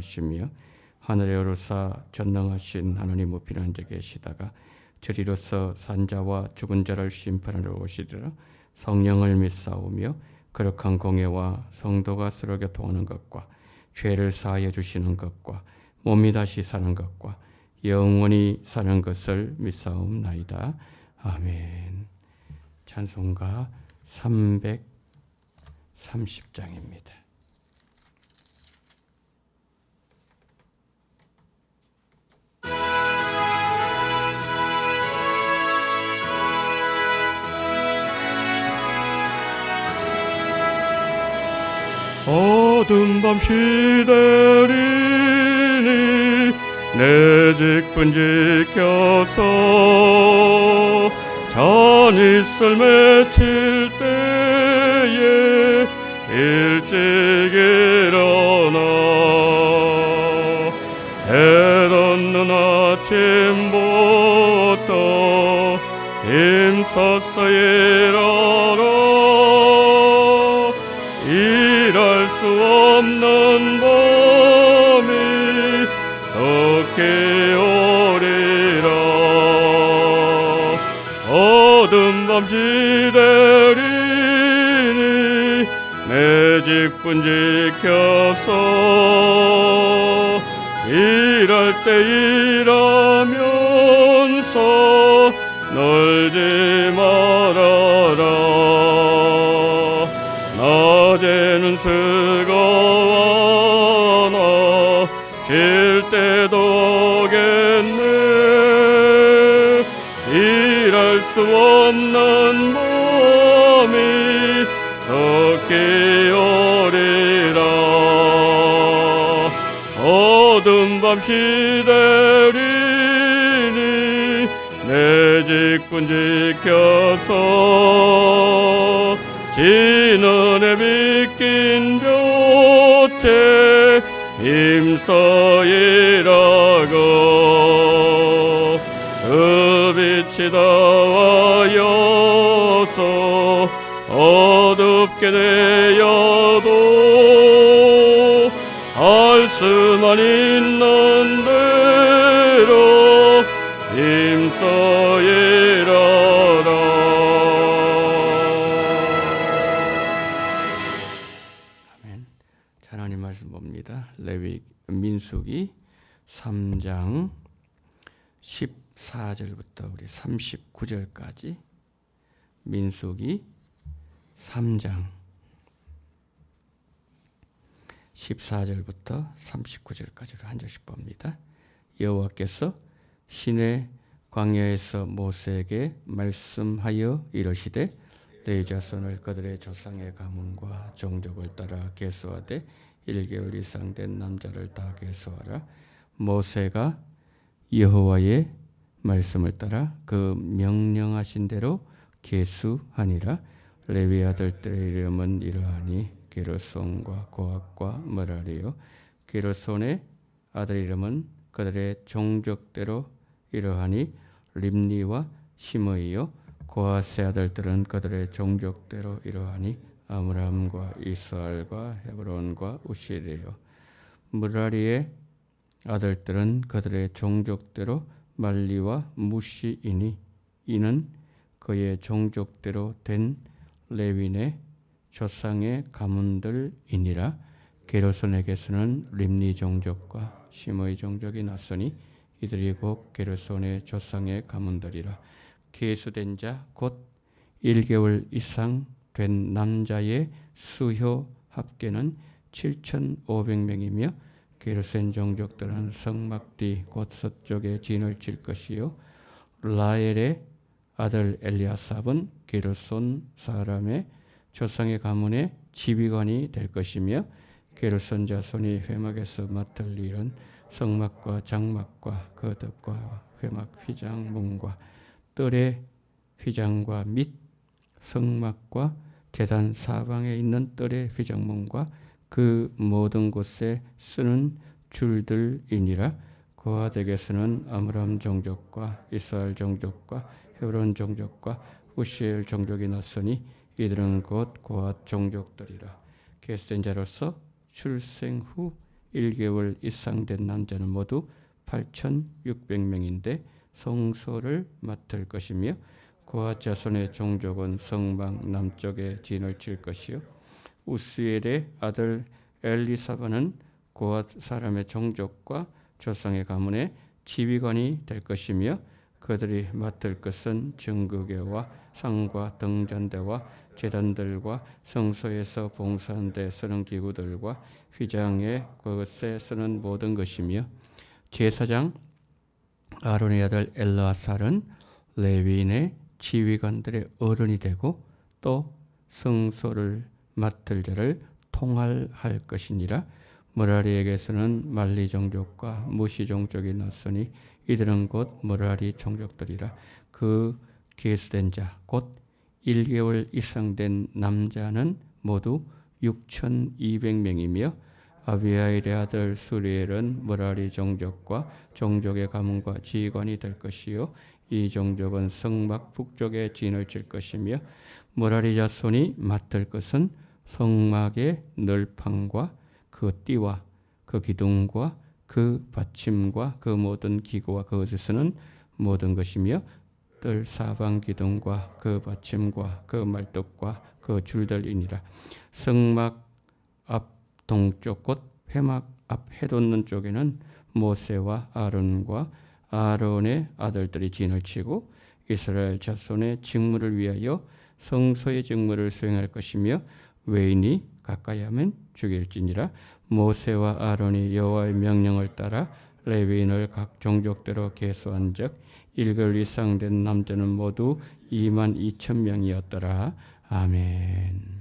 전능하시며 하늘에 오르사 전능하신 하나님 우편 앉아 계시다가 저리로서 산자와 죽은 자를 심판하러 오시리라. 성령을 믿사오며 거룩한 공예와 성도가 서로 교통하는 것과 죄를 사하여 주시는 것과 몸이 다시 사는 것과 영원히 사는 것을 믿사옵나이다. 아멘. 찬송가 330장입니다. 어둠 밤 시대리니 내 직분 지켜서 전이슬 맺힐 때에 일찍 일어나 해 돋는 아침부터 힘써서 일어나 일할 수 없는 밤이 덕히 오리라. 어둠 밤 시대리니 내 직분 지켜서 일할 때 일하면서 놀지 말아라. 낮에는 쓰거워나 쉴 때도 오겠네. 일할 수 없는 밤이 덕히 오리라. 어둠 밤 시대리니 내 직분 지켜서 지는에 믿긴 볕에 힘써 일하고 그 빛이 닿아여서 어둡게 되어도 할 수만 있는 대로 힘써 일하라. 아멘. 하나님 말씀 봅니다. 레위 민수기 3장 14절부터 우리 39절까지 민수기 3장 14절부터 39절까지를 한 절씩 봅니다. 여호와께서 시내 광야에서 모세에게 말씀하여 이르시되 내 자손을 그들의 조상의 가문과 종족을 따라 계수하되 1개월 이상 된 남자를 다 계수하라. 모세가 여호와의 말씀을 따라 그 명령하신 대로 계수하니라. 레위 아들들의 이름은 이러하니 게르손과 고핫과 므라리요. 게르손의 아들 이름은 그들의 종족대로 이러하니 림니와 시므이요. 고핫의 아들들은 그들의 종족대로 이러하니 아므람과 이스알과 헤브론과 우시리요. 므라리의 아들들은 그들의 종족대로 말리와 무시이니 이는 그의 종족대로 된 레위네 조상의 가문들이니라. 게르손에게서는 림니 종족과 시므이 종족이 났으니 이들이 곧 게르손의 조상의 가문들이라. 계수된 자 곧 1개월 이상 된 남자의 수효 합계는 7,500명이며 게르손 종족들은 성막 뒤 곧 서쪽에 진을 칠 것이요. 라엘의 아들 엘리아삽은 게르손 사람의 조상의 가문의 지휘관이 될 것이며 게르손 자손이 회막에서 맡을 일은 성막과 장막과 거듭과 회막 휘장문과 뜰의 휘장과 및 성막과 제단 사방에 있는 뜰의 휘장문과 그 모든 곳에 쓰는 줄들이니라. 고핫에게서는 아므람 종족과 이스라엘 종족과 헤브론 종족과 우시엘 종족이 났으니 이들은 곧 고핫 종족들이라. 계수된 자로서 출생 후 1개월 이상 된 남자는 모두 8,600명인데 성소를 맡을 것이며 고핫 자손의 종족은 성막 남쪽에 진을 칠 것이요 우스엘의 아들 엘리사바는 고핫 사람의 종족과 조상의 가문의 지휘관이 될 것이며 그들이 맡을 것은 증거궤와 상과 등잔대와 제단들과 성소에서 봉사하는 데 쓰는 기구들과 휘장에 그것에 쓰는 모든 것이며 제사장 아론의 아들 엘르아살은 레위인의 지휘관들의 어른이 되고 또 성소를 맡을 자를 통할할 것이니라. 머라리에게서는 말리 종족과 무시 종족이 났으니 이들은 곧 머라리 종족들이라. 그 계수된 자 곧 1개월 이상 된 남자는 모두 6,200명이며 아비아일의 아들 수리엘은 머라리 종족과 종족의 가문과 지휘관이 될 것이요 이 종족은 성막 북쪽에 진을 칠 것이며 머라리 자손이 맡을 것은 성막의 널판과 그 띠와 그 기둥과 그 받침과 그 모든 기구와 그것에 쓰는 모든 것이며 뜰 사방 기둥과 그 받침과 그 말뚝과 그 줄들이니라. 성막 앞 동쪽 곧 회막 앞 해돋는 쪽에는 모세와 아론과 아론의 아들들이 진을 치고 이스라엘 자손의 직무를 위하여 성소의 직무를 수행할 것이며 외인이 가까이 하면 죽일지니라. 모세와 아론이 여호와의 명령을 따라 레위인을 각 종족대로 계수한 적 1개월 이상 된 남자는 모두 22,000명이었더라. 아멘.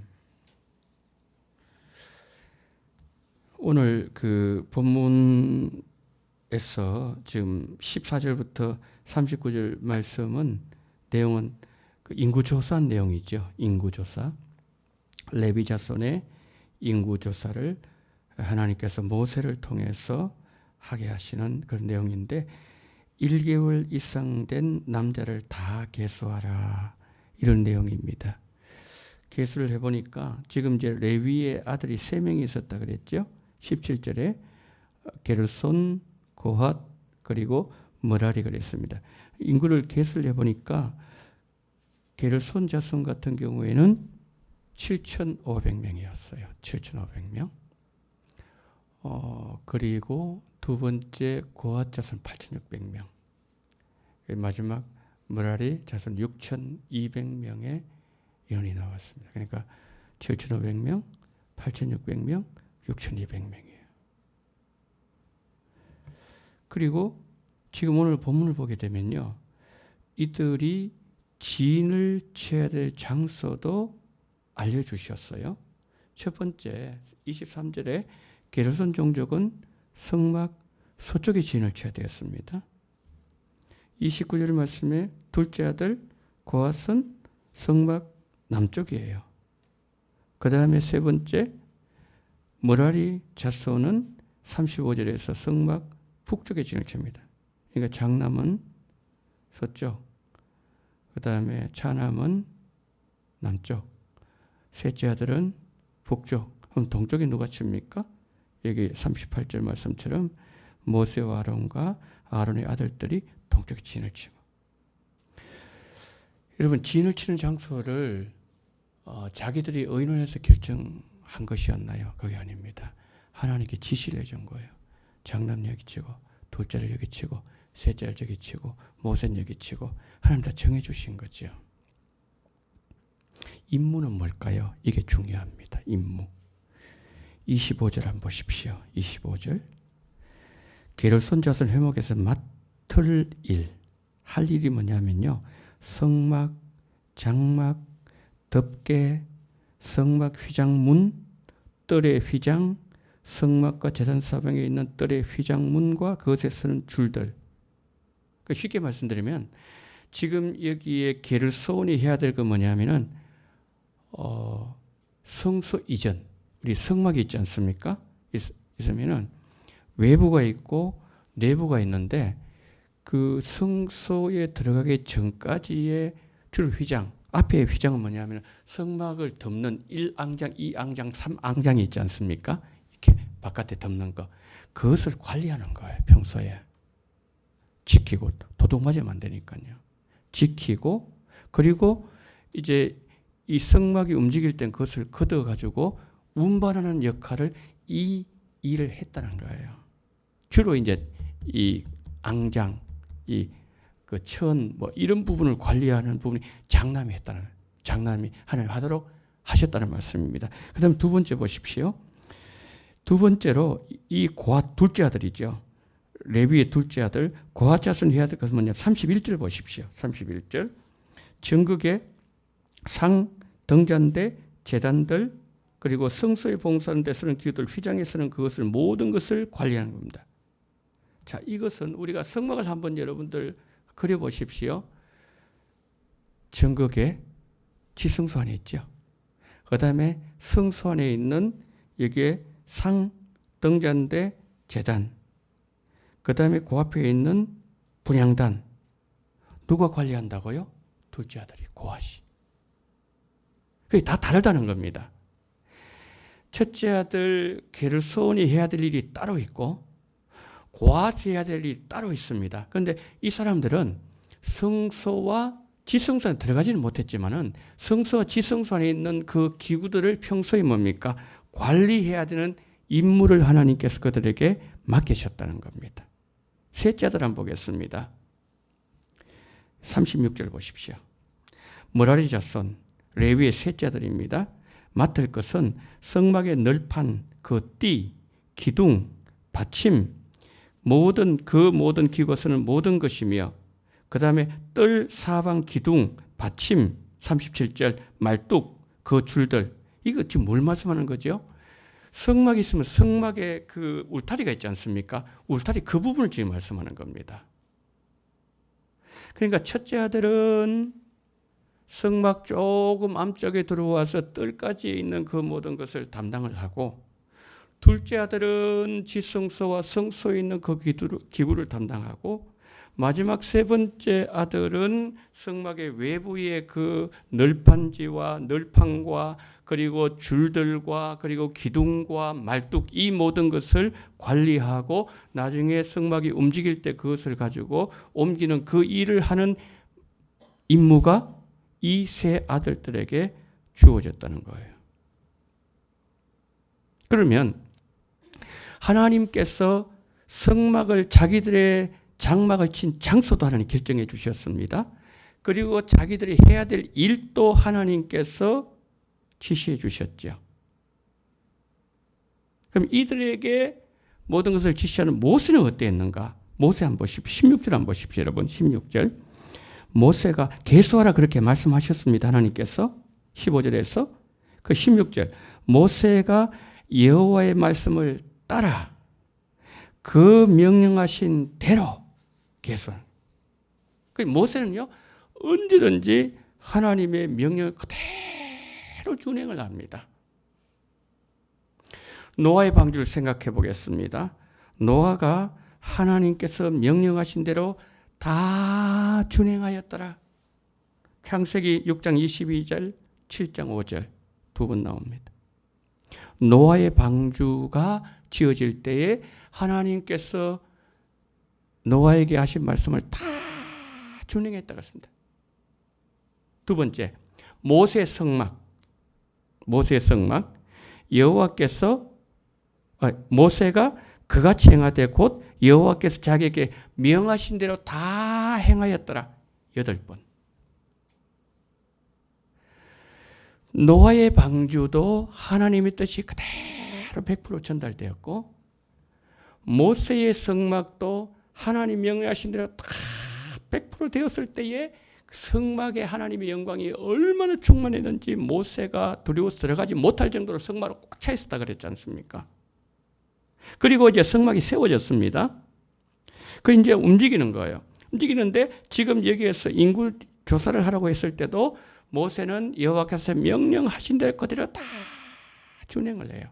오늘 그 본문에서 지금 14절부터 39절 말씀은 내용은 그 인구조사 내용이죠. 인구조사. 레위 자손의 인구조사를 하나님께서 모세를 통해서 하게 하시는 그런 내용인데 1개월 이상 된 남자를 다 계수하라 이런 내용입니다. 계수를 해보니까 지금 이제 레위의 아들이 3명이 있었다 그랬죠. 17절에 게르손, 고핫 그리고 머라리 그랬습니다. 인구를 계수를 해보니까 게르손 자손 같은 경우에는 7,500명이었어요. 7,500명. 그리고 두 번째 고핫 자손 8,600명. 마지막 머라리 자손 6,200명의 인원이 나왔습니다. 그러니까 7,500명, 8,600명, 6,200명이에요. 그리고 지금 오늘 본문을 보게 되면요. 이들이 진을 쳐야 될 장소도 알려주셨어요. 첫 번째 23절에 게르손 종족은 성막 서쪽에 진을 쳐야 되었습니다. 29절 말씀에 둘째 아들 고핫은 성막 남쪽이에요. 그 다음에 세 번째 머라리 자손은 35절에서 성막 북쪽에 진을 칩니다. 그러니까 장남은 서쪽, 그 다음에 차남은 남쪽, 셋째 아들은 북쪽. 그럼 동쪽에 누가 칩니까? 여기 38절 말씀처럼 모세와 아론과 아론의 아들들이 동쪽에 진을 치고. 여러분 진을 치는 장소를 자기들이 의논해서 결정한 것이었나요? 그게 아닙니다. 하나님께 지시를 해준 거예요. 장남 여기 치고 둘째를 여기 치고 셋째를 저기 치고 모세는 여기 치고 하나님 다 정해주신 거죠. 임무는 뭘까요? 이게 중요합니다. 임무. 25절 한번 보십시오. 25절. 게르손 자손 회목에서 맡을 일, 할 일이 뭐냐면요. 성막, 장막, 덮개, 성막 휘장문, 뜰의 휘장, 성막과 제단 사방에 있는 뜰의 휘장문과 그것에 쓰는 줄들. 쉽게 말씀드리면 지금 여기에 게르손이 해야 될 건 뭐냐면은 성소 이전, 우리 성막이 있지 않습니까? 있으면은 외부가 있고 내부가 있는데 그 성소에 들어가기 전까지의 줄 휘장, 앞에 휘장은 뭐냐면 성막을 덮는 1앙장, 2앙장, 3앙장이 있지 않습니까? 이렇게 바깥에 덮는 거, 그것을 관리하는 거예요. 평소에 지키고, 도둑 맞으면 안 되니까요. 지키고, 그리고 이제 이 성막이 움직일 땐 그것을 걷어가지고 운반하는 역할을 이 일을 했다는 거예요. 주로 이제 이 앙장, 그 천, 뭐 이런 부분을 관리하는 부분이 장남이 했다는 거예요. 장남이 하나님 하도록 하셨다는 말씀입니다. 그 다음 두 번째 보십시오. 두 번째로 이 고핫 둘째 아들이죠. 레위의 둘째 아들 고핫 자손 해야 될 것은 뭐냐. 31절 보십시오. 31절. 전국의 상, 등잔대, 제단들, 그리고 성소에 봉사하는 데 쓰는 기구들, 휘장에 쓰는 그것을 모든 것을 관리하는 겁니다. 자, 이것은 우리가 성막을 한번 여러분들 그려보십시오. 전국에 지성소 안에 있죠. 그 다음에 성소 안에 있는 여기에 상, 등잔대, 제단, 그 다음에 그 앞에 있는 분향단, 누가 관리한다고요? 둘째 아들이 고핫이. 그게 다 다르다는 겁니다. 첫째 아들 게르손이 해야 될 일이 따로 있고 고핫이 해야 될 일이 따로 있습니다. 그런데 이 사람들은 성소와 지성소 안에 들어가지는 못했지만은 성소와 지성소 안에 있는 그 기구들을 평소에 뭡니까? 관리해야 되는 임무를 하나님께서 그들에게 맡기셨다는 겁니다. 셋째 아들 한번 보겠습니다. 36절 보십시오. 머라리 자손 레위의 셋째 아들입니다. 맡을 것은 성막의 널판, 그 띠, 기둥, 받침, 모든 기구가 쓰는 모든 것이며 그 다음에 뜰, 사방, 기둥, 받침, 37절 말뚝, 그 줄들, 이거 지금 뭘 말씀하는 거죠? 성막이 있으면 성막에 그 울타리가 있지 않습니까? 울타리 그 부분을 지금 말씀하는 겁니다. 그러니까 첫째 아들은 성막 조금 암쪽에 들어와서 뜰까지 있는 그 모든 것을 담당을 하고, 둘째 아들은 지성소와 성소에 있는 그 기구를 담당하고, 마지막 세 번째 아들은 성막의 외부의 그 널판지와 널판과 그리고 줄들과 그리고 기둥과 말뚝, 이 모든 것을 관리하고 나중에 성막이 움직일 때 그것을 가지고 옮기는 그 일을 하는 임무가 이 세 아들들에게 주어졌다는 거예요. 그러면 하나님께서 성막을 자기들의 장막을 친 장소도 하나님 결정해 주셨습니다. 그리고 자기들이 해야 될 일도 하나님께서 지시해 주셨죠. 그럼 이들에게 모든 것을 지시하는 모세는 어땠는가? 모세 한번 보십시오. 16절 한번 보십시오. 여러분 16절. 모세가 계수하라 그렇게 말씀하셨습니다. 하나님께서 15절에서 그 16절. 모세가 여호와의 말씀을 따라 그 명령하신 대로 계수하는. 모세는요 언제든지 하나님의 명령을 그대로 준행을 합니다. 노아의 방주를 생각해 보겠습니다. 노아가 하나님께서 명령하신 대로 다 준행하였더라. 창세기 6장 22절, 7장 5절 두 번 나옵니다. 노아의 방주가 지어질 때에 하나님께서 노아에게 하신 말씀을 다 준행했다고 했습니다. 두 번째, 모세 성막. 여호와께서 모세가 그같이 행하되 곧 여호와께서 자기에게 명하신 대로 다 행하였더라. 8번. 노아의 방주도 하나님의 뜻이 그대로 100% 전달되었고, 모세의 성막도 하나님 명령하신 대로 다 100% 되었을 때에 성막에 하나님의 영광이 얼마나 충만했는지 모세가 두려워서 들어가지 못할 정도로 성막으로 꽉 차 있었다 그랬지 않습니까? 그리고 이제 성막이 세워졌습니다. 그 이제 움직이는 거예요. 움직이는데 지금 여기에서 인구 조사를 하라고 했을 때도 모세는 여호와께서 명령하신 대로 그대로 다 준행을 해요.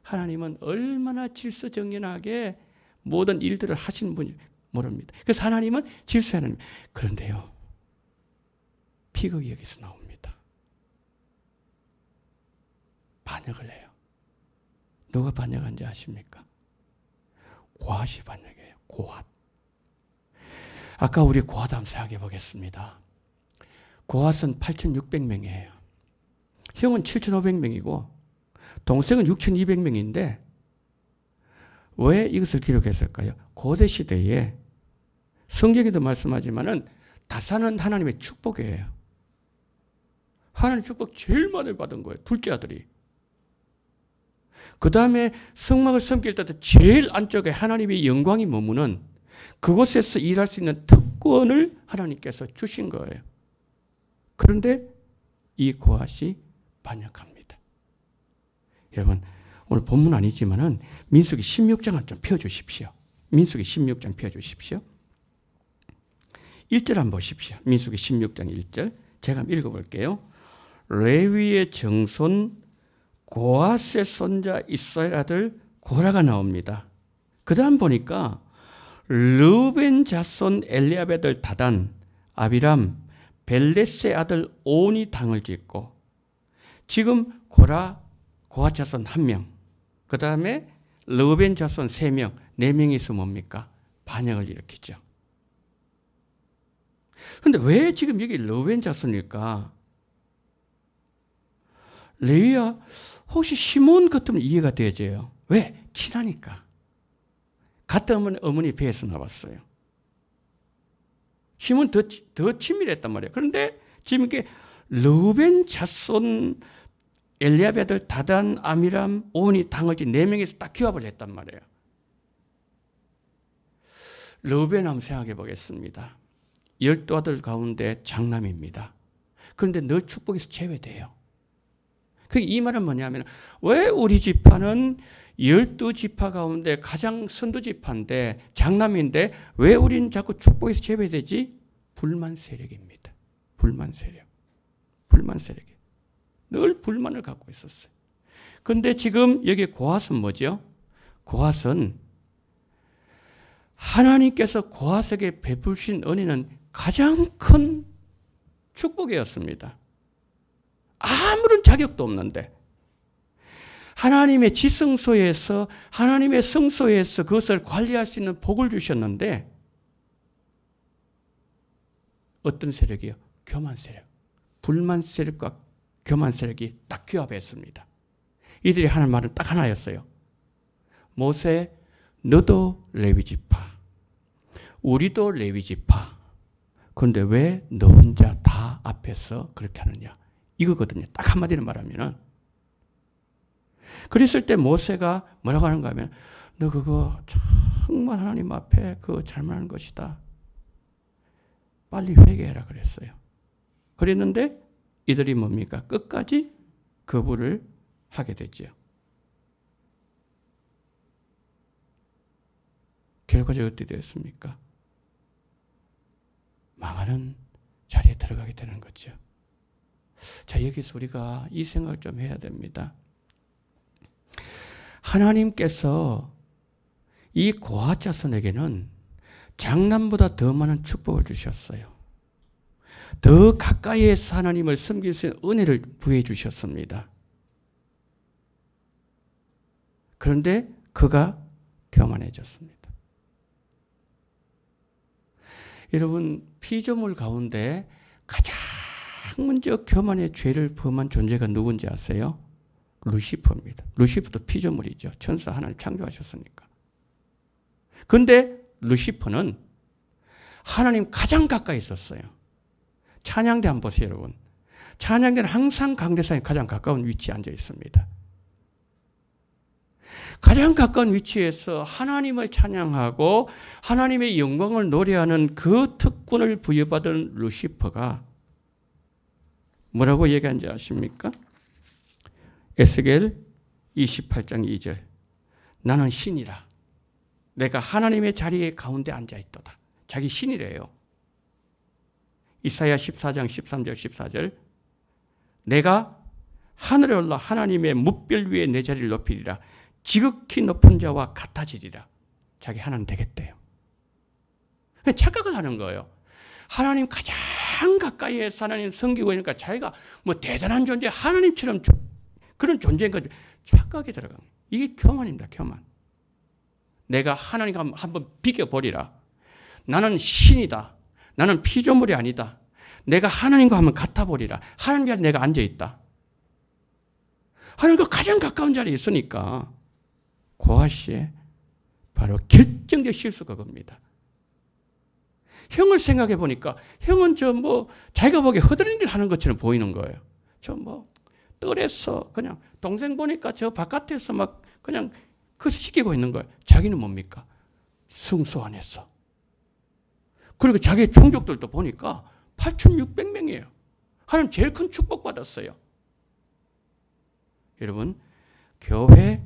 하나님은 얼마나 질서정연하게 모든 일들을 하시는 분이 모릅니다. 그래서 하나님은 질서의 하나님. 그런데요, 비극이 여기서 나옵니다. 반역을 해요. 누가 반역한지 아십니까? 고핫이 반역이에요. 고핫. 아까 우리 고핫 한번 생각해 보겠습니다. 고핫은 8,600명이에요. 형은 7,500명이고 동생은 6,200명인데 왜 이것을 기록했을까요? 고대 시대에 성경에도 말씀하지만은 다사는 하나님의 축복이에요. 하나님의 축복 제일 많이 받은 거예요. 둘째 아들이. 그 다음에 성막을 섬길 때 제일 안쪽에 하나님의 영광이 머무는 그곳에서 일할 수 있는 특권을 하나님께서 주신 거예요. 그런데 이 고핫이 반역합니다. 여러분 오늘 본문 아니지만은 민수기 16장을 좀 펴주십시오. 민수기 16장 펴주십시오. 1절 한번 보십시오. 민수기 16장 1절 제가 한번 읽어볼게요. 레위의 정손 고핫의 손자 이스라엘 아들 고라가 나옵니다. 그 다음 보니까 르벤 자손 엘리압의 아들 다단, 아비람, 벨레스의 아들 온이 당을 짓고 지금 고핫 자손 1명, 그 다음에 르벤 자손 3명, 4명이서 뭡니까? 반역을 일으키죠. 그런데 왜 지금 여기 르벤 자손일까? 레위야 혹시 시몬 같으면 이해가 되져요. 왜? 친하니까. 같은 어머니 배에서 나왔어요. 시몬 더 친밀했단 말이에요. 그런데 지금 이게 르벤 자손 엘리압의 아들 다단, 아미람, 온이 당을 진 4명에서 딱 규합을 했단 말이에요. 르벤 한번 생각해 보겠습니다. 12아들 가운데 장남입니다. 그런데 늘 축복에서 제외돼요. 이 말은 뭐냐면 왜 우리 지파는 12지파 가운데 가장 선두지파인데 장남인데 왜 우리는 자꾸 축복에서 제외되지? 불만 세력입니다. 불만 세력. 불만 세력이. 늘 불만을 갖고 있었어요. 그런데 지금 여기 고핫은 뭐죠? 고핫은 하나님께서 고핫에게 베푸신 은혜는 가장 큰 축복이었습니다. 아무런 자격도 없는데 하나님의 지성소에서 하나님의 성소에서 그것을 관리할 수 있는 복을 주셨는데 어떤 세력이요? 교만 세력. 불만 세력과 교만 세력이 딱 규합했습니다. 이들이 하는 말은 딱 하나였어요. 모세, 너도 레위지파, 우리도 레위지파. 그런데 왜 너 혼자 다 앞에서 그렇게 하느냐? 이거거든요. 딱 한마디로 말하면은. 그랬을 때 모세가 뭐라고 하는가 하면 너 그거 정말 하나님 앞에 그거 잘못한 것이다. 빨리 회개해라 그랬어요. 그랬는데 이들이 뭡니까? 끝까지 거부를 하게 됐죠. 결과적으로 어떻게 되었습니까? 망하는 자리에 들어가게 되는 거죠. 자, 여기서 우리가 이 생각을 좀 해야 됩니다. 하나님께서 이 고핫 자손에게는 장남보다 더 많은 축복을 주셨어요. 더 가까이에서 하나님을 섬길 수 있는 은혜를 부여해 주셨습니다. 그런데 그가 교만해졌습니다. 여러분, 피조물 가운데 가장 먼저 교만의 죄를 범한 존재가 누군지 아세요? 루시퍼입니다. 루시퍼도 피조물이죠. 천사 하나님 창조하셨으니까. 그런데 루시퍼는 하나님 가장 가까이 있었어요. 찬양대 한번 보세요, 여러분. 찬양대는 항상 강대상에 가장 가까운 위치에 앉아 있습니다. 가장 가까운 위치에서 하나님을 찬양하고 하나님의 영광을 노래하는 그 특권을 부여받은 루시퍼가 뭐라고 얘기한지 아십니까? 에스겔 28장 2절. 나는 신이라. 내가 하나님의 자리에 가운데 앉아있도다. 자기 신이래요. 이사야 14장 13절 14절. 내가 하늘에 올라 하나님의 뭇별 위에 내 자리를 높이리라. 지극히 높은 자와 같아지리라. 자기 하나님 되겠대요. 착각을 하는 거예요. 하나님 가장 가까이에서 하나님 섬기고 있으니까 자기가 뭐 대단한 존재, 하나님처럼 그런 존재인 거죠. 착각이 들어가는 거예요. 이게 교만입니다. 교만. 내가 하나님과 한번 비교버리라. 나는 신이다. 나는 피조물이 아니다. 내가 하나님과 한번 같아버리라. 하나님 자리에 내가 앉아있다. 하나님과 가장 가까운 자리에 있으니까 고아시에 바로 결정적 실수가 겁니다. 형을 생각해 보니까 형은 자기가 보기에 허드렛 일 하는 것처럼 보이는 거예요. 뜰에서 그냥 동생 보니까 저 바깥에서 막 그냥 시키고 있는 거예요. 자기는 뭡니까? 성소 안에서. 그리고 자기 종족들도 보니까 8,600명이에요. 하나님 제일 큰 축복 받았어요. 여러분, 교회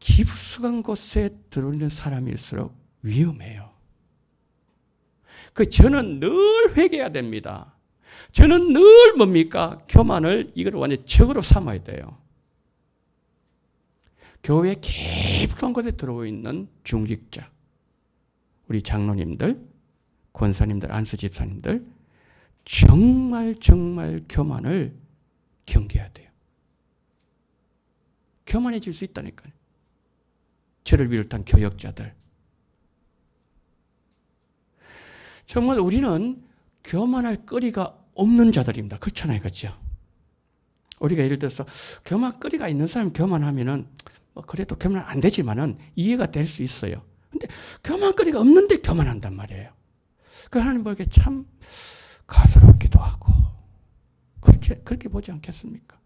깊숙한 곳에 들어있는 사람일수록 위험해요. 저는 늘 회개해야 됩니다. 저는 늘 뭡니까? 교만을 이걸 완전 적으로 삼아야 돼요. 교회 깊은 곳에 들어있는 중직자, 우리 장로님들, 권사님들, 안수집사님들 정말 교만을 경계해야 돼요. 교만해질 수 있다니까요. 저를 비롯한 교역자들. 정말 우리는 교만할 거리가 없는 자들입니다. 그렇잖아요. 그렇죠? 우리가 예를 들어서 교만거리가 있는 사람 교만하면은 그래도 교만 안 되지만은 이해가 될 수 있어요. 근데 교만거리가 없는데 교만한단 말이에요. 그 하나님 보기에 참 가스럽기도 하고 그렇게 보지 않겠습니까?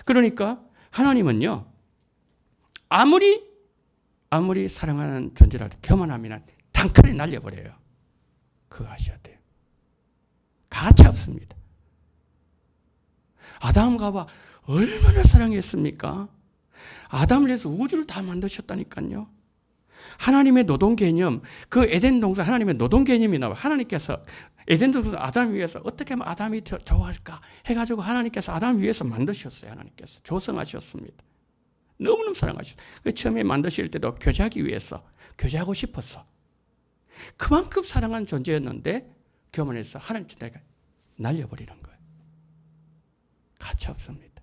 그러니까 하나님은요, 아무리 사랑하는 존재라도 교만하면 단칼에 날려버려요. 그거 아셔야 돼요. 가차 없습니다. 아담과 하와 얼마나 사랑했습니까? 아담을 위해서 우주를 다 만드셨다니까요. 하나님의 노동 개념, 그 에덴 동산 하나님의 노동 개념이 나와. 하나님께서 에덴 동산 아담을 위해서 어떻게 하면 아담이 좋아할까 해가지고 하나님께서 아담을 위해서 만드셨어요. 하나님께서 조성하셨습니다. 너무너무 사랑하셨어요. 처음에 만드실 때도 교제하기 위해서, 교제하고 싶었어. 그만큼 사랑한 존재였는데 교만해서 하나님 내가 날려버리는 거예요. 가차 없습니다.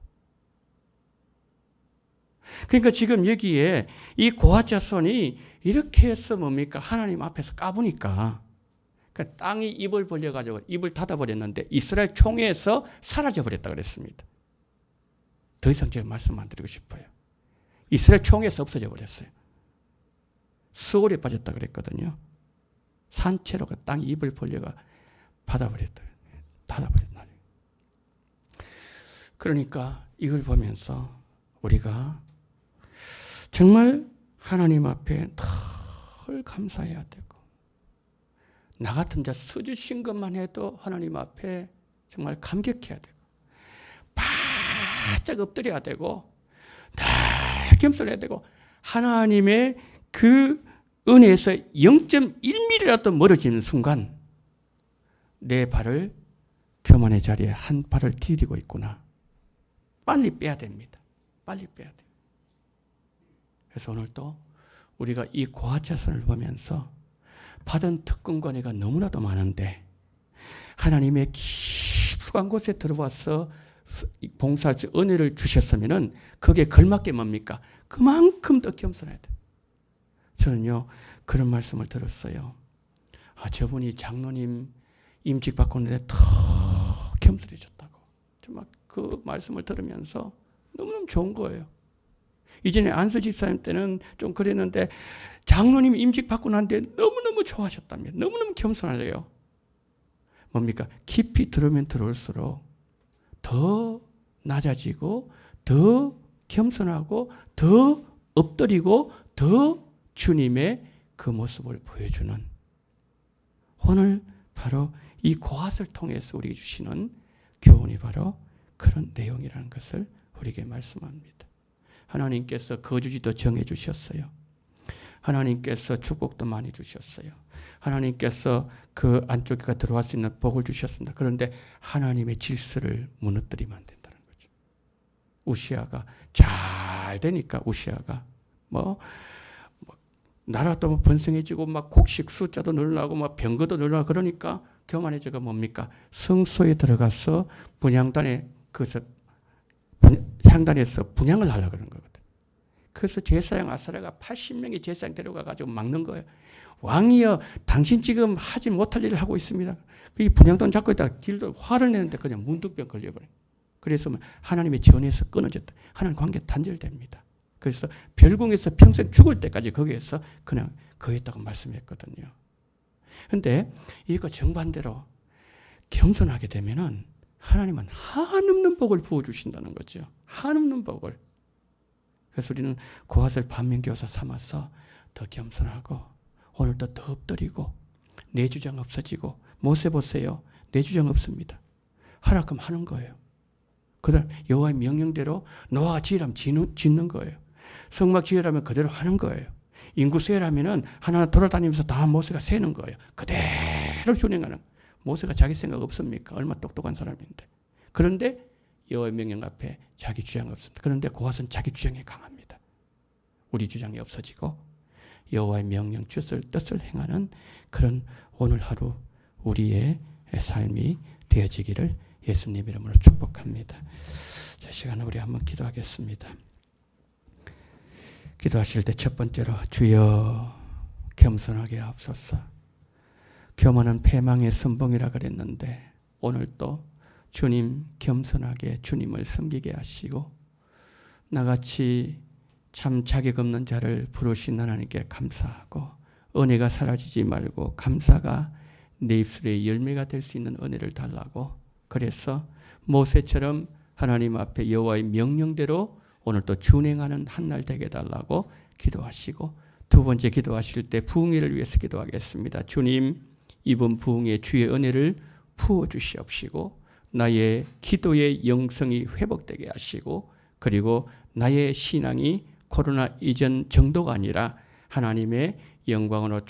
그러니까 지금 여기에 이 고아자손이 이렇게 해서 뭡니까? 하나님 앞에서 까부니까 그러니까 땅이 입을 벌려가지고 입을 닫아버렸는데 이스라엘 총회에서 사라져버렸다 그랬습니다. 더 이상 제가 말씀 안 드리고 싶어요. 이스라엘 총회에서 없어져 버렸어요. 수월에 빠졌다 그랬거든요. 산채로가 땅이 입을 벌려가 닫아버렸다. 그러니까 이걸 보면서 우리가 정말 하나님 앞에 늘 감사해야 되고, 나 같은 자 써주신 것만 해도 하나님 앞에 정말 감격해야 되고, 바짝 엎드려야 되고, 늘 겸손해야 되고, 하나님의 그 은혜에서 0.1mm라도 멀어지는 순간 내 발을 교만의 자리에 한 발을 디디고 있구나. 빨리 빼야 됩니다. 빨리 빼야 돼요. 그래서 오늘 또 우리가 이 고아자손을 보면서 받은 특권과 은혜가 너무나도 많은데 하나님의 깊숙한 곳에 들어와서 봉사할 수 은혜를 주셨으면은 그게 걸맞게 뭡니까? 그만큼 더 겸손해야 돼요. 저는요 그런 말씀을 들었어요. 저분이 장로님 임직 받고 있는데 더 겸손해졌다고. 정말 그 말씀을 들으면서 너무너무 좋은 거예요. 이전에 안수 집사님 때는 좀 그랬는데 장로님 임직 받고 난 뒤에 너무너무 좋아하셨답니다. 너무너무 겸손하래요. 뭡니까? 깊이 들으면 들어올수록 더 낮아지고 더 겸손하고 더 엎드리고 더 주님의 그 모습을 보여주는, 오늘 바로 이 고앗을 통해서 우리에게 주시는 교훈이 바로 그런 내용이라는 것을 우리에게 말씀합니다. 하나님께서 거주지도 정해 주셨어요. 하나님께서 축복도 많이 주셨어요. 하나님께서 그 안쪽에 들어갈 수 있는 복을 주셨습니다. 그런데 하나님의 질서를 무너뜨리면 안 된다는 거죠. 우시아가 잘 되니까 우시아가 나라도 번성해지고 막 곡식 숫자도 늘어나고 막 병거도 늘어나고 그러니까 교만해져가 뭡니까? 성소에 들어가서 분향단에 향단에서 분향을 하려고 그러는 거거든. 그래서 제사장 아사랴가 80명의 제사장 데려가가지고 막는 거예요. 왕이여, 당신 지금 하지 못할 일을 하고 있습니다. 이 분향돈 잡고 있다가 길도 화를 내는데 그냥 문득병 걸려버려요. 그래서 하나님의 전에서 끊어졌다. 하나님 관계 단절됩니다. 그래서 별궁에서 평생 죽을 때까지 거기에서 그냥 거했다고 말씀했거든요. 그런데 이거 정반대로 겸손하게 되면은 하나님은 한없는 복을 부어주신다는 거죠. 한없는 복을. 그래서 우리는 고핫을 반면교사 삼아서 더 겸손하고 오늘도 더 엎드리고 내 주장 없어지고 모세 보세요. 내 주장 없습니다. 하라면 하는 거예요. 그다음 여호와의 명령대로 노아가 지으라면 짓는 거예요. 성막 지으라면 그대로 하는 거예요. 인구 세라면은 하나하나 돌아다니면서 다 모세가 세는 거예요. 그대로 준행하는. 모세가 자기 생각 없습니까? 얼마나 똑똑한 사람인데. 그런데 여호와의 명령 앞에 자기 주장 없습니다. 그런데 고핫은 자기 주장이 강합니다. 우리 주장이 없어지고 여호와의 명령 뜻을 행하는 그런 오늘 하루 우리의 삶이 되어지기를 예수님 이름으로 축복합니다. 자, 시간에 우리 한번 기도하겠습니다. 기도하실 때 첫 번째로 주여 겸손하게 하옵소서. 교만은 패망의 선봉이라 그랬는데 오늘 또 주님 겸손하게 주님을 섬기게 하시고 나같이 참 자격 없는 자를 부르신 하나님께 감사하고 은혜가 사라지지 말고 감사가 내 입술에 열매가 될 수 있는 은혜를 달라고 그래서 모세처럼 하나님 앞에 여호와의 명령대로 오늘 또 준행하는 한날 되게 해달라고 기도하시고 두 번째 기도하실 때 부흥회를 위해서 기도하겠습니다. 주님 이번 부흥회 주의 은혜를 부어주시옵시고 나의 기도의 영성이 회복되게 하시고 그리고 나의 신앙이 코로나 이전 정도가 아니라 하나님의 영광으로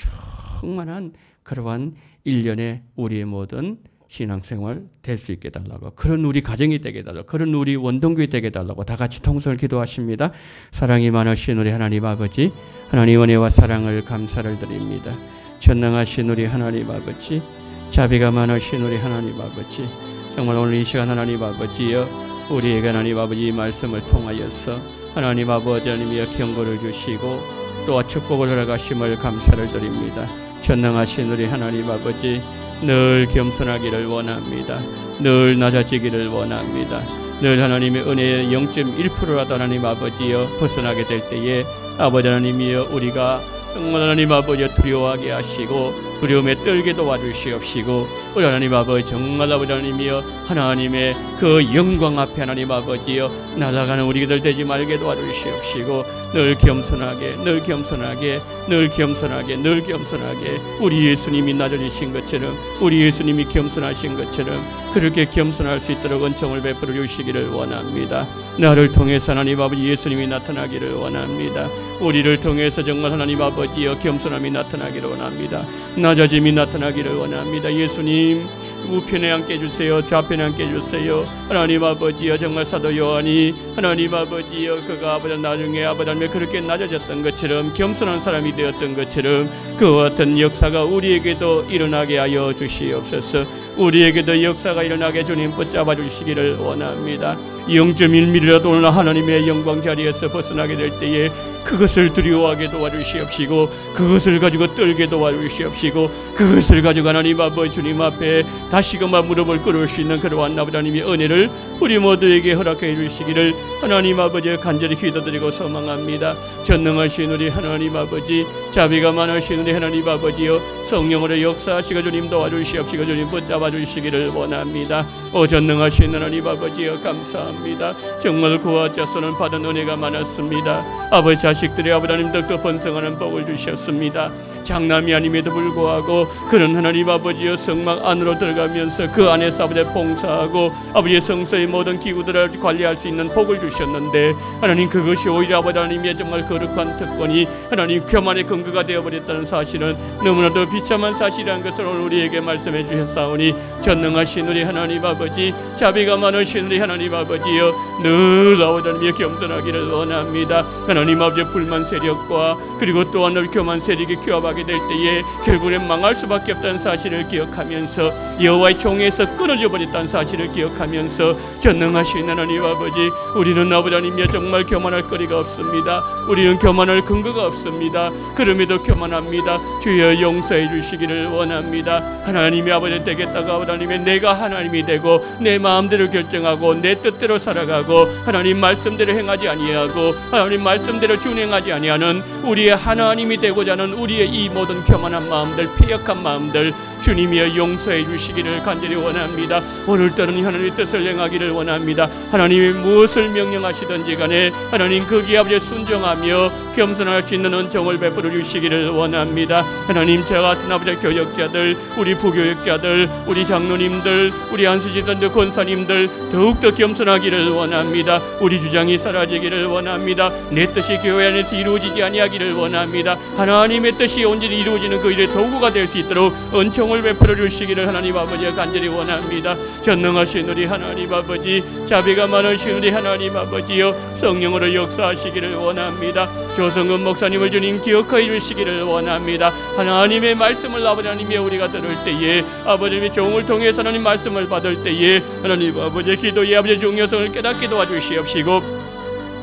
충만한 그러한 1년의 우리의 모든 신앙생활 될 수 있게 해달라고 그런 우리 가정이 되게 해달라고 그런 우리 원동교회 되게 해달라고 다 같이 통성을 기도하십니다. 사랑이 많으신 우리 하나님 아버지 하나님 은혜와 사랑을 감사를 드립니다. 전능하신 우리 하나님 아버지 자비가 많으신 우리 하나님 아버지 정말 오늘 이 시간 하나님 아버지여 우리에게 하나님 아버지 이 말씀을 통하여서 하나님 아버지 하나님이여 경고를 주시고 또한 축복을 허락하심을 감사를 드립니다. 전능하신 우리 하나님 아버지 늘 겸손하기를 원합니다. 늘 낮아지기를 원합니다. 늘 하나님의 은혜의 0.1%라도 하나님 아버지여 벗어나게 될 때에 아버지 하나님이여 우리가 정말 하나님 아버지여 두려워하게 하시고 두려움에 떨게 도와주시옵시고 우리 하나님 아버지 정말 아버지 하나님이여 하나님의 그 영광 앞에 하나님 아버지여 날아가는 우리들 되지 말게 도와주시옵시고 늘 겸손하게 늘 겸손하게 늘 겸손하게 늘 겸손하게 우리 예수님이 낮아지신 것처럼 우리 예수님이 겸손하신 것처럼 그렇게 겸손할 수 있도록 은총을 베풀어 주시기를 원합니다. 나를 통해서 하나님 아버지 예수님이 나타나기를 원합니다. 우리를 통해서 정말 하나님 아버지여 겸손함이 나타나기를 원합니다. 낮아짐이 나타나기를 원합니다. 예수님 우편에 앉게 해주세요. 좌편에 앉게 해주세요. 하나님 아버지여 정말 사도 요한이 하나님 아버지여 그가 아버지 나중에 아버지 하나님 그렇게 낮아졌던 것처럼 겸손한 사람이 되었던 것처럼 그와 같은 역사가 우리에게도 일어나게 하여 주시옵소서. 우리에게도 역사가 일어나게 주님 붙잡아 주시기를 원합니다. 0.1mm라도 오늘 하나님의 영광 자리에서 벗어나게 될 때에 그것을 두려워하게 도와주시옵시고 그것을 가지고 떨게 도와주시옵시고 그것을 가지고 하나님 아버지 주님 앞에 다시금만 무릎을 꿇을 수 있는 그러한 아버지 하나님의 은혜를 우리 모두에게 허락해 주시기를 하나님 아버지 간절히 기도드리고 소망합니다. 전능하신 우리 하나님 아버지 자비가 많으신 우리 하나님 아버지여 성령으로 역사하시고 주님 도와주시옵시고 주님 붙잡아 주시기를 원합니다. 오 전능하신 하나님 아버지여 감사합니다. 정말 그와 자손은 받은 은혜가 많았습니다. 아버지 자식들의 아버지 하나님들도 번성하는 복을 주셨습니다. 장남이 아님에도 불구하고 그런 하나님 아버지여 성막 안으로 들어가면서 그 안에서 아버지 봉사하고 아버지의 성서의 모든 기구들을 관리할 수 있는 복을 주셨는데 하나님 그것이 오히려 아버지 하나님의 정말 거룩한 특권이 하나님 교만의 근거가 되어버렸다는 사실은 너무나도 비참한 사실이라는 것을 오늘 우리에게 말씀해 주셨사오니 전능하신 우리 하나님 아버지 자비가 많으신 우리 하나님 아버지여 늘 아버지 하나님의 겸손하기를 원합니다. 하나님 아버지 불만 세력과 그리고 또한 교만 세력이 규합하게 나가게 될 때에 결국엔 망할 수밖에 없다는 사실을 기억하면서 여호와의 종에서 끊어져 버렸다는 사실을 기억하면서 전능하신 하나님 아버지, 우리는 아버지 하나님이여 정말 교만할 거리가 없습니다. 우리는 교만할 근거가 없습니다. 그럼에도 교만합니다. 주여 용서해 주시기를 원합니다. 하나님의 아버지 되겠다고 아버지 하나님의 내가 하나님이 되고 내 마음대로 결정하고 내 뜻대로 살아가고 하나님 말씀대로 행하지 아니하고 하나님 말씀대로 준행하지 아니하는 우리의 하나님이 되고자 하는 우리의 이 모든 교만한 마음들, 패역한 마음들 주님이여 용서해 주시기를 간절히 원합니다. 오늘따라는 하나님의 뜻을 행하기를 원합니다. 하나님이 무엇을 명령하시든지 간에 하나님 거기에 아버지 순종하며 겸손할 수 있는 은총을 베풀어 주시기를 원합니다. 하나님 저 같은 아버지 교역자들, 우리 부교역자들, 우리 장로님들, 우리 안수지단들, 권사님들 더욱더 겸손하기를 원합니다. 우리 주장이 사라지기를 원합니다. 내 뜻이 교회 안에서 이루어지지 아니하기를 원합니다. 하나님의 뜻이 온전히 이루어지는 그 일의 도구가 될 수 있도록 은총을 베풀어 주시기를 하나님 아버지가 간절히 원합니다. 전능하신 우리 하나님 아버지, 자비가 많으신 우리 하나님 아버지여 성령으로 역사하시기를 원합니다. 조성근 목사님을 주님 기억하여 주시기를 원합니다. 하나님의 말씀을 아버지 하나님이 우리가 들을 때에 아버지의 종을 통해서 하나님 말씀을 받을 때에 하나님 아버지의 기도의 아버지의 중요성을 깨닫게 도와주시옵시고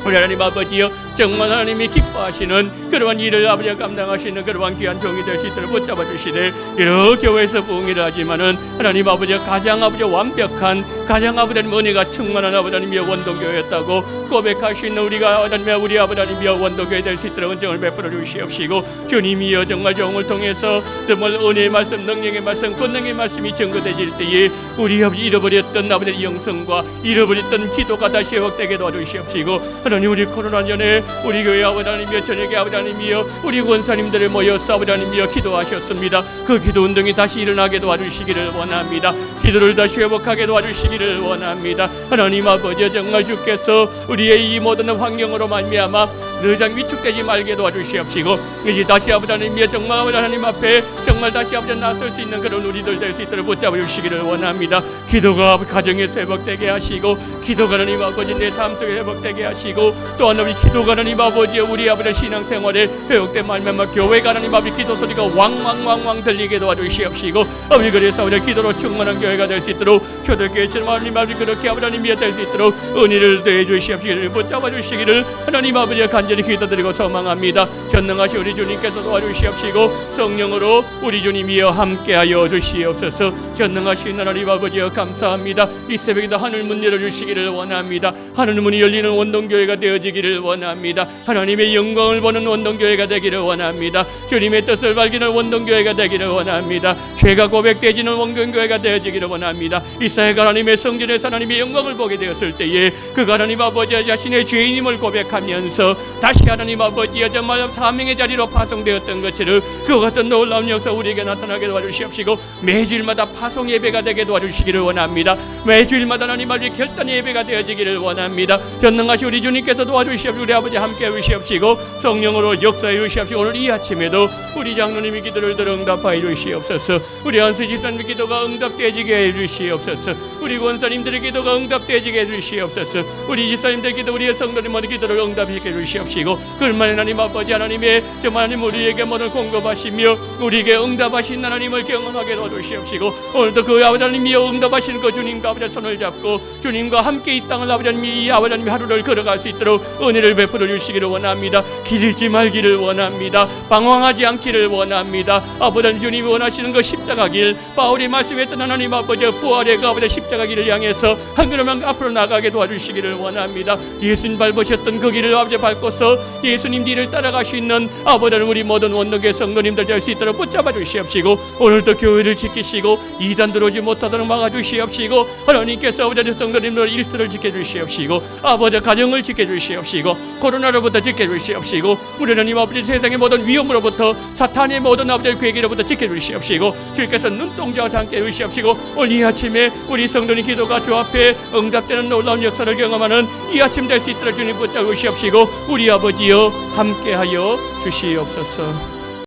우리 하나님 아버지여 정말 하나님이 기뻐하시는 그러한 일을 아버지가 감당하시는 그러한 귀한 종이 될 수 있도록 붙잡아 주시되 여러 교회에서 부흥이라 하지만은 하나님 아버지가 가장 아버지 완벽한 가장 아버지 하나님 은혜가 충만한 아버지 하나님의 원도교회였다고 고백하시는 우리가 하나님의 우리 아버지 하나님의 원도교회 될 수 있도록 은총을 베풀어 주시옵시고 주님이여 정말 종을 통해서 정말 은혜의 말씀, 능력의 말씀, 권능의 말씀이 증거되질 때에 우리 아버지 잃어버렸던 아버지의 영성과 잃어버렸던 기도가 다시 회복되게 도와주시옵시고 하나님 우리 코로나 전에 우리 교회 아버지 하나님이여 저녁에 아버지 하나님이여 우리 권사님들을 모여서 아버지 하나님이여 기도하셨습니다. 그 기도 운동이 다시 일어나게 도와주시기를 원합니다. 기도를 다시 회복하게 도와주시기를 원합니다. 하나님 아버지 정말 주께서 우리의 이 모든 환경으로 말미암아 더 이상 위축되지 말게 도와주시옵시고 이제 다시 아버지 하나님이여 정말 아버지 하나님 앞에 정말 다시 아버지 나설 수 있는 그런 우리들 될 수 있도록 붙잡아 주시기를 원합니다. 기도가 가정에서 회복되게 하시고 기도가 하나님 아버지 내 삶 속에 회복되게 하시고 또한 우리 기도가 하나님 아버지 우리 아버지 신앙생활에 회복된 말미암아 교회가 하나님 아버지 기도 소리가 왕왕왕왕 들리게 도와주시옵시고 아버지 그래서 우리 기도로 충만한 교회가 될 수 있도록 초대교회처럼 하나님 아버지 그렇게 아버지 하나님이 될 수 있도록 은혜를 더해 주시옵시기를 붙잡아 주시기를 하나님 아버지가 간절히 기도드리고 소망합니다. 전능하신 우리 주님께서 도와주시옵시고 성령으로 우리 주님이여 함께하여 주시옵소서. 전능하신 하나님 아버지여 감사합니다. 이 새벽에도 하늘문 열어주시기를 원합니다. 하늘문이 열리는 원동교회가 되어지기를 원합니다. 하나님의 영광을 보는 원동교회가 되기를 원합니다. 주님의 뜻을 발견할 원동교회가 되기를 원합니다. 죄가 고백되지는 원동교회가 되어지기를 원합니다. 이사야가 하나님의 성전에서 하나님의 영광을 보게 되었을 때에 그가 하나님 아버지 자신의 죄인임을 고백하면서 다시 하나님 아버지의 정말 사명의 자리로 파송되었던 것처럼 그와 같은 놀라운 역사 우리에게 나타나게 도와주시옵시고 매주일마다 파송 예배가 되게 도와주시기를 원합니다. 매주일마다 하나님 아버지 결단 예배가 되어지기를 원합니다. 전능하신 우리 주님께서 도와주시옵시고 우리 아버지 함께 해주시옵시고 성령으로 역사해 주시옵시고 오늘 이 아침에도 우리 장로님의 기도를 들어 응답하여 주시옵소서. 우리 안수 집사님의 기도가 응답되어지게 해 주시옵소서. 우리 권사님들의 기도가 응답되어지게 해 주시옵소서. 우리 집사님들 기도 우리의 성도님 모든 기도를 응답시켜 주시옵시고 그러면 하나님 아버지 하나님의 정말 하나님 우리에게 모든 공급하시며 우리에게 응답하신 하나님을 경험하게 도와주시옵시고 오늘도 그 아버지 하나님이 응답하시는 그 주님과 아버지 손을 잡고 주님과 함께 이 땅을 아버지 하나님이 이 아버지 하나님의 하루를 걸어갈 수 있도록 은혜를 베풀어 주시기를 원합니다. 길 잃지 말기를 원합니다. 방황하지 않기를 원합니다. 아버지 하나님 주님이 원하시는 그 십자가 길 바울이 말씀했던 하나님 아버지 부활의 그 아버지 십자가 길을 향해서 한 걸음 앞으로 나가게 도와주시기를 원합니다. 예수님 밟으셨던 그 길을 아버지 밟고서 예수님 뒤를 따라갈 수 있는 아버지 하나님 우리 모든 원동교회 성도님들 될 수 있도록 붙잡아 주시옵시고 오늘도 교회를 지키시고 이단 들어오지 못하도록 막아주시옵시고 하나님께서 아버지 하나님 성도님들 일터를 지켜주시옵시고 아버지 가정을 지켜주시옵시고 코로나로부터 지켜주시옵시고 우리 하나님 아버지 세상의 모든 위험으로부터 사탄의 모든 아버지 괴기로부터 지켜주시옵시고 주께서 눈동자와 함께 해주시옵시고 오늘 이 아침에 우리 성도님 기도가 주 앞에 응답되는 놀라운 역사를 경험하는 이 아침 될 수 있도록 주님 붙잡아 주시옵시고 우리 아버지여 함께하여 주시옵소서.